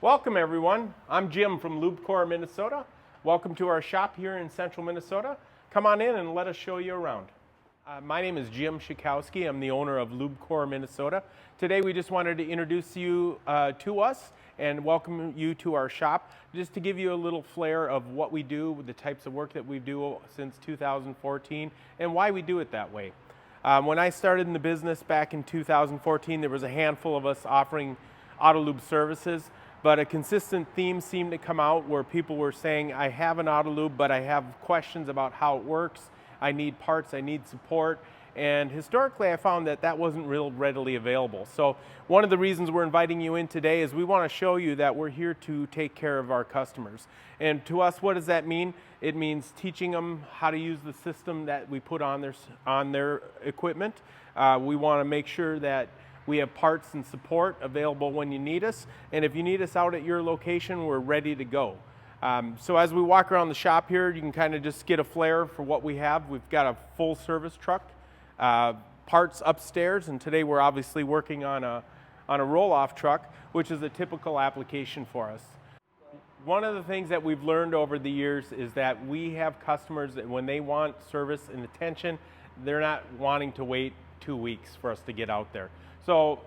Welcome everyone. I'm Jim from Lubecore, Minnesota. Welcome to our shop here in central Minnesota. Come on in and let us show you around. My name is Jim Schikowski. I'm the owner of Lubecore, Minnesota. Today we just wanted to introduce you to us and welcome you to our shop, just to give you a little flair of what we do, the types of work that we do since 2014, and why we do it that way. When I started in the business back in 2014, there was a handful of us offering auto lube services, but a consistent theme seemed to come out where people were saying, I have an auto lube, but I have questions about how it works. I need parts, I need support. And historically, I found that that wasn't real readily available. So one of the reasons we're inviting you in today is we want to show you that we're here to take care of our customers. And to us, what does that mean? It means teaching them how to use the system that we put on their equipment. We want to make sure that we have parts and support available when you need us. And if you need us out at your location, we're ready to go. So as we walk around the shop here, you can kind of just get a flair for what we have. We've got a full service truck, parts upstairs, and today we're obviously working on a roll-off truck, which is a typical application for us. One of the things that we've learned over the years is that we have customers that when they want service and attention, they're not wanting to wait 2 weeks for us to get out there. So,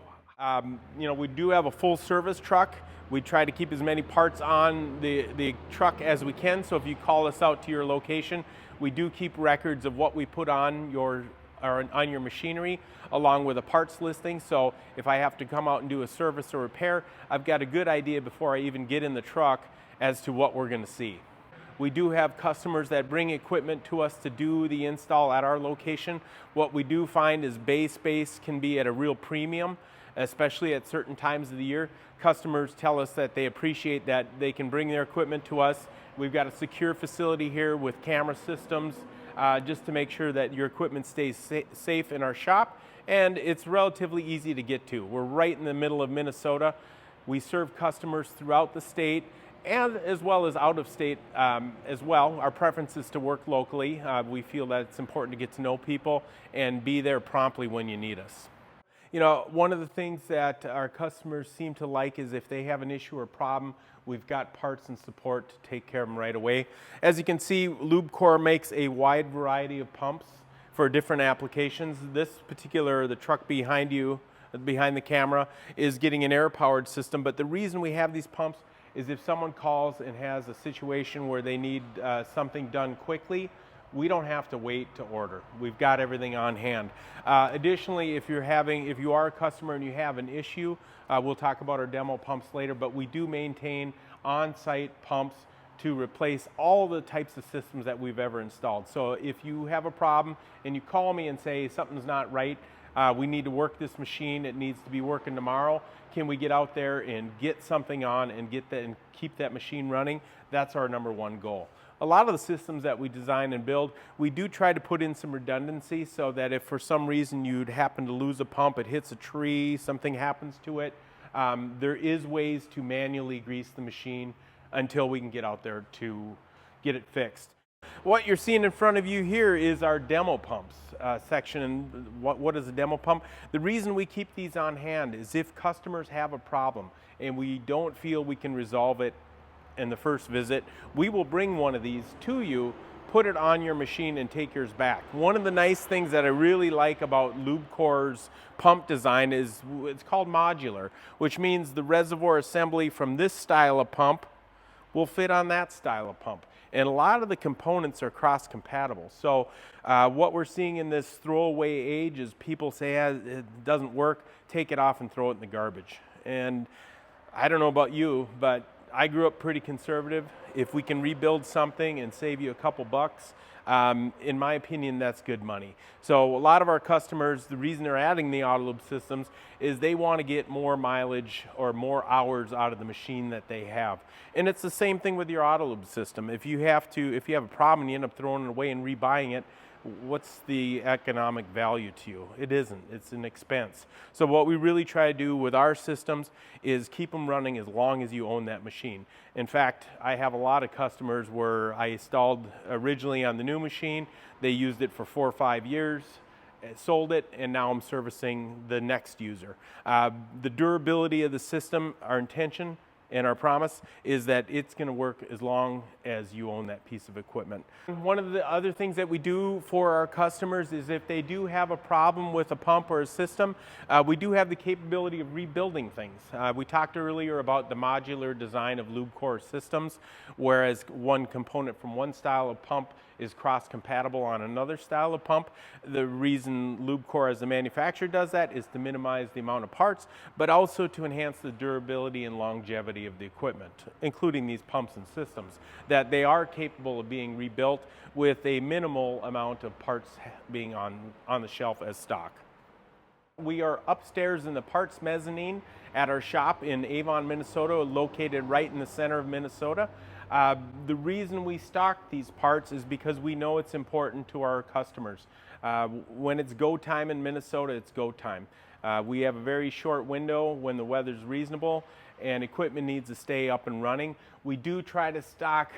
we do have a full service truck. We try to keep as many parts on the truck as we can. So if you call us out to your location, we do keep records of what we put on your machinery, along with a parts listing. So if I have to come out and do a service or repair, I've got a good idea before I even get in the truck as to what we're going to see. We do have customers that bring equipment to us to do the install at our location. What we do find is bay space can be at a real premium, especially at certain times of the year. Customers tell us that they appreciate that they can bring their equipment to us. We've got a secure facility here with camera systems just to make sure that your equipment stays safe in our shop, and it's relatively easy to get to. We're right in the middle of Minnesota. We serve customers throughout the state and as well as out of state as well. Our preference is to work locally. We feel that it's important to get to know people and be there promptly when you need us. You know, one of the things that our customers seem to like is if they have an issue or problem, we've got parts and support to take care of them right away. As you can see, Lubecore makes a wide variety of pumps for different applications. This particular, the truck behind you, behind the camera, is getting an air-powered system, but the reason we have these pumps is if someone calls and has a situation where they need something done quickly, we don't have to wait to order. We've got everything on hand. Additionally, if you are a customer and you have an issue, we'll talk about our demo pumps later, but we do maintain on-site pumps to replace all the types of systems that we've ever installed. So if you have a problem and you call me and say something's not right, we need to work this machine, it needs to be working tomorrow, can we get out there and get something on and keep that machine running? That's our number one goal. A lot of the systems that we design and build, we do try to put in some redundancy so that if for some reason you'd happen to lose a pump, it hits a tree, something happens to it, there is ways to manually grease the machine until we can get out there to get it fixed. What you're seeing in front of you here is our demo pumps section. And what is a demo pump? The reason we keep these on hand is if customers have a problem and we don't feel we can resolve it in the first visit, we will bring one of these to you, put it on your machine, and take yours back. One of the nice things that I really like about Lubecore's pump design is it's called modular, which means the reservoir assembly from this style of pump will fit on that style of pump. And a lot of the components are cross-compatible. So what we're seeing in this throwaway age is people say, it doesn't work, take it off and throw it in the garbage. And I don't know about you, but I grew up pretty conservative. If we can rebuild something and save you a couple bucks, in my opinion, that's good money. So a lot of our customers, the reason they're adding the auto lube systems is they want to get more mileage or more hours out of the machine that they have. And it's the same thing with your auto lube system. If you have a problem and you end up throwing it away and rebuying it, what's the economic value to you? It isn't. It's an expense. So what we really try to do with our systems is keep them running as long as you own that machine. In fact, I have a lot of customers where I installed originally on the new machine, they used it for 4 or 5 years, sold it, and now I'm servicing the next user. The durability of the system, our intention And our promise is that it's going to work as long as you own that piece of equipment. One of the other things that we do for our customers is if they do have a problem with a pump or a system, we do have the capability of rebuilding things. We talked earlier about the modular design of Lubecore systems, whereas one component from one style of pump is cross-compatible on another style of pump. The reason Lubecore as a manufacturer does that is to minimize the amount of parts, but also to enhance the durability and longevity of the equipment, including these pumps and systems, that they are capable of being rebuilt with a minimal amount of parts being on the shelf as stock. We are upstairs in the parts mezzanine at our shop in Avon, Minnesota, located right in the center of Minnesota. The reason we stock these parts is because we know it's important to our customers. When it's go time in Minnesota, it's go time. We have a very short window when the weather's reasonable and equipment needs to stay up and running. We do try to stock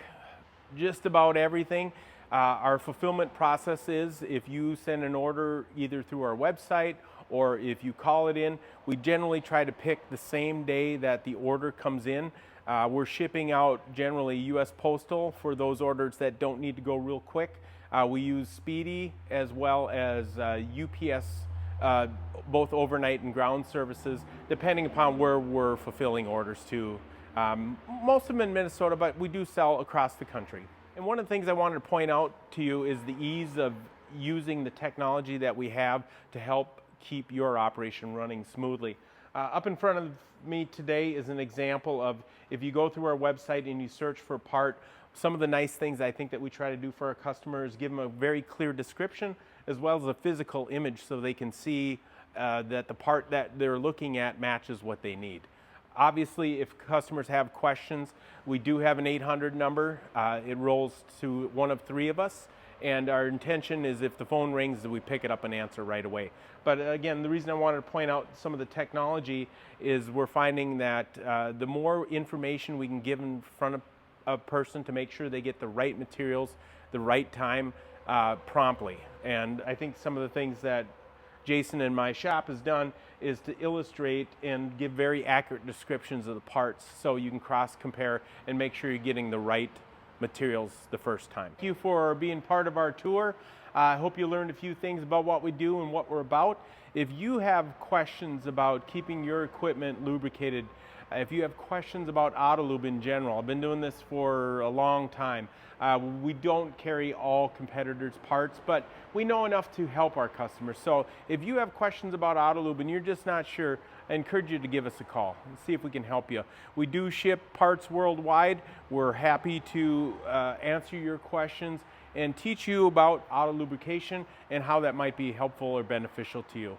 just about everything. Our fulfillment process is if you send an order either through our website or if you call it in, we generally try to pick the same day that the order comes in. We're shipping out generally U.S. Postal for those orders that don't need to go real quick. We use Speedy as well as UPS, both overnight and ground services, depending upon where we're fulfilling orders to. Most of them in Minnesota, but we do sell across the country. And one of the things I wanted to point out to you is the ease of using the technology that we have to help keep your operation running smoothly. Up in front of me today is an example of if you go through our website and you search for a part, some of the nice things I think that we try to do for our customers, give them a very clear description as well as a physical image so they can see that the part that they're looking at matches what they need. Obviously, if customers have questions, we do have an 800 number. It rolls to one of three of us. And our intention is if the phone rings, that we pick it up and answer right away. But again, the reason I wanted to point out some of the technology is we're finding that the more information we can give in front of a person to make sure they get the right materials, the right time, promptly. And I think some of the things that Jason in my shop has done is to illustrate and give very accurate descriptions of the parts so you can cross-compare and make sure you're getting the right materials the first time. Thank you for being part of our tour. I hope you learned a few things about what we do and what we're about. If you have questions about keeping your equipment lubricated, if you have questions about Autolube in general, I've been doing this for a long time. We don't carry all competitors' parts, but we know enough to help our customers. So if you have questions about Autolube and you're just not sure, I encourage you to give us a call and see if we can help you. We do ship parts worldwide. We're happy to answer your questions and teach you about auto lubrication and how that might be helpful or beneficial to you.